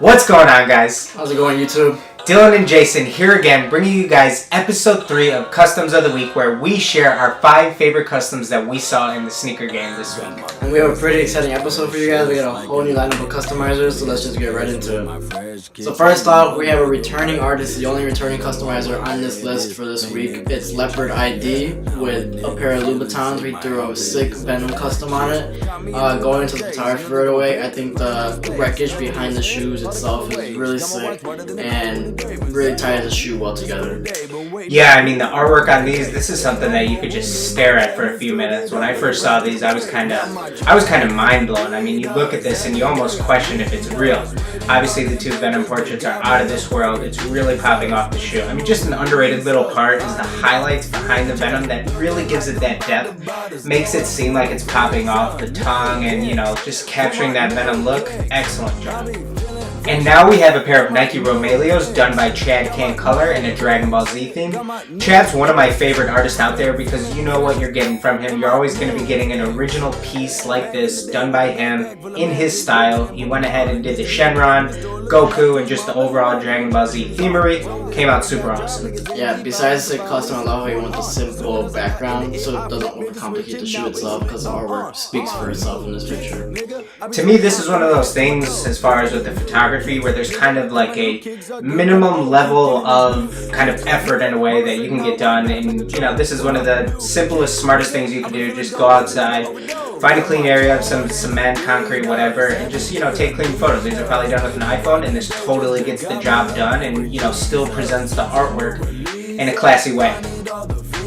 What's going on, guys? How's it going, YouTube? Dillon and Jason here again, bringing you guys episode 3 of Customs of the Week, where we share our 5 favorite customs that we saw in the sneaker game this week. And we have a pretty exciting episode for you guys. We got a whole new lineup of customizers, so let's just get right into it. So first off, we have a returning artist, the only returning customizer on this list for this week. It's lepard.id with a pair of Louboutins. We threw a sick Venom custom on it. Going into the photography right away, I think the wreckage behind the shoes itself is really sick and really ties the shoe well together. Yeah, I mean, the artwork on these, this is something that you could just stare at for a few minutes. When I first saw these, I was kind of mind blown. I mean, you look at this and you almost question if it's real. Obviously, the 2 Venom portraits are out of this world. It's really popping off the shoe. I mean, just an underrated little part is the highlights behind the Venom that really gives it that depth. Makes it seem like it's popping off the tongue and, you know, just capturing that Venom look. Excellent job. And now we have a pair of Nike Romaleos done by Chad Can Color in a Dragon Ball Z theme. Chad's one of my favorite artists out there because you know what you're getting from him. You're always going to be getting an original piece like this done by him in his style. He went ahead and did the Shenron, Goku, and just the overall Dragon Ball Z themery. Came out super awesome. Yeah, besides the custom, I love how he went the simple background so it doesn't overcomplicate the shoe itself because the artwork speaks for itself in this picture. To me, this is one of those things as far as with the photography where there's kind of like a minimum level of kind of effort in a way that you can get done. And, you know, this is one of the simplest, smartest things you can do. Just go outside, find a clean area, some cement, concrete, whatever, and just, you know, take clean photos. These are probably done with an iPhone, and this totally gets the job done and, you know, still presents the artwork in a classy way.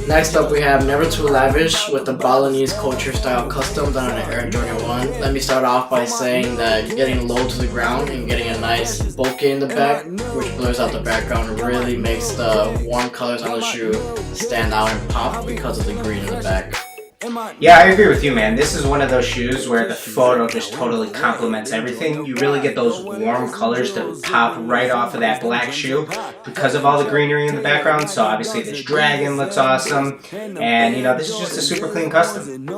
Next up, we have Never Too Lavish with the Balinese culture style custom done on an Air Jordan 1. Let me start off by saying that getting low to the ground and getting a nice bokeh in the back, which blurs out the background, really makes the warm colors on the shoe stand out and pop because of the green in the back. Yeah, I agree with you, man. This is one of those shoes where the photo just totally complements everything. You really get those warm colors to pop right off of that black shoe because of all the greenery in the background. So obviously this dragon looks awesome. And, you know, this is just a super clean custom.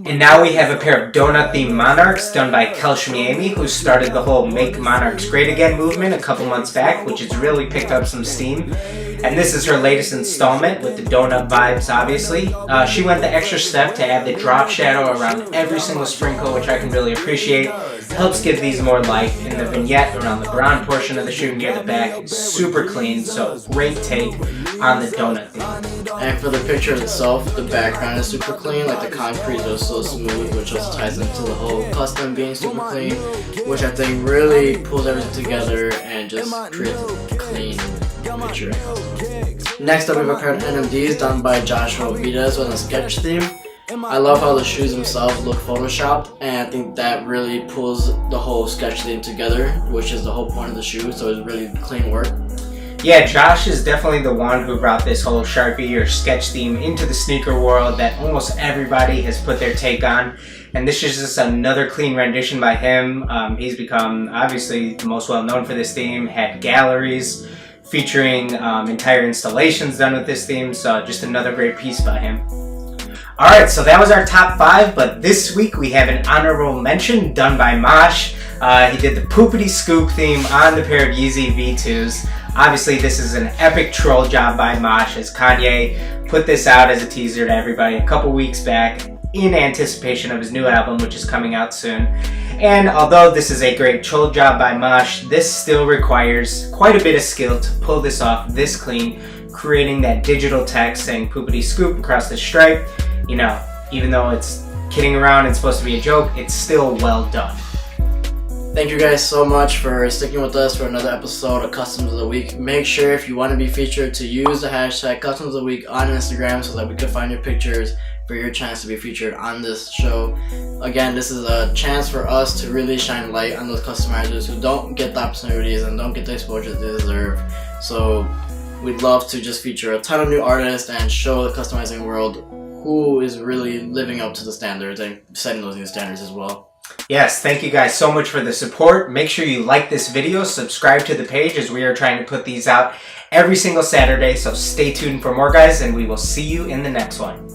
And now we have a pair of donut-themed Monarchs done by Kel Shmiemi, who started the whole Make Monarchs Great Again movement a couple months back, which has really picked up some steam. And this is her latest installment with the donut vibes, obviously. She went the extra step to add the drop shadow around every single sprinkle, which I can really appreciate. Helps give these more life. And the vignette around the brown portion of the shoe near the back is super clean, so great take on the donut theme. And for the picture itself, the background is super clean, like the concrete is so smooth, which also ties into the whole custom being super clean, which I think really pulls everything together and just creates a clean picture. Next up, we have a pair of NMDs done by Joshua Vitas with a sketch theme. I love how the shoes themselves look photoshopped, and I think that really pulls the whole sketch theme together, which is the whole point of the shoe, so it's really clean work. Yeah, Josh is definitely the one who brought this whole Sharpie or sketch theme into the sneaker world that almost everybody has put their take on. And this is just another clean rendition by him. He's become, obviously, the most well known for this theme, had galleries featuring entire installations done with this theme, so just another great piece by him. Alright, so that was our top 5, but this week we have an honorable mention done by Mosh. He did the Poopity Scoop theme on the pair of Yeezy V2s. Obviously, this is an epic troll job by Mosh, as Kanye put this out as a teaser to everybody a couple weeks back in anticipation of his new album, which is coming out soon. And although this is a great troll job by Mosh, this still requires quite a bit of skill to pull this off this clean, creating that digital text saying Poopity Scoop across the stripe. You know, even though it's kidding around and supposed to be a joke, it's still well done. Thank you guys so much for sticking with us for another episode of Customs of the Week. Make sure if you want to be featured to use the hashtag Customs of the Week on Instagram so that we can find your pictures for your chance to be featured on this show. Again, this is a chance for us to really shine light on those customizers who don't get the opportunities and don't get the exposure they deserve. So we'd love to just feature a ton of new artists and show the customizing world who is really living up to the standards and setting those new standards as well. Yes, thank you guys so much for the support. Make sure you like this video, subscribe to the page as we are trying to put these out every single Saturday. So stay tuned for more, guys, and we will see you in the next one.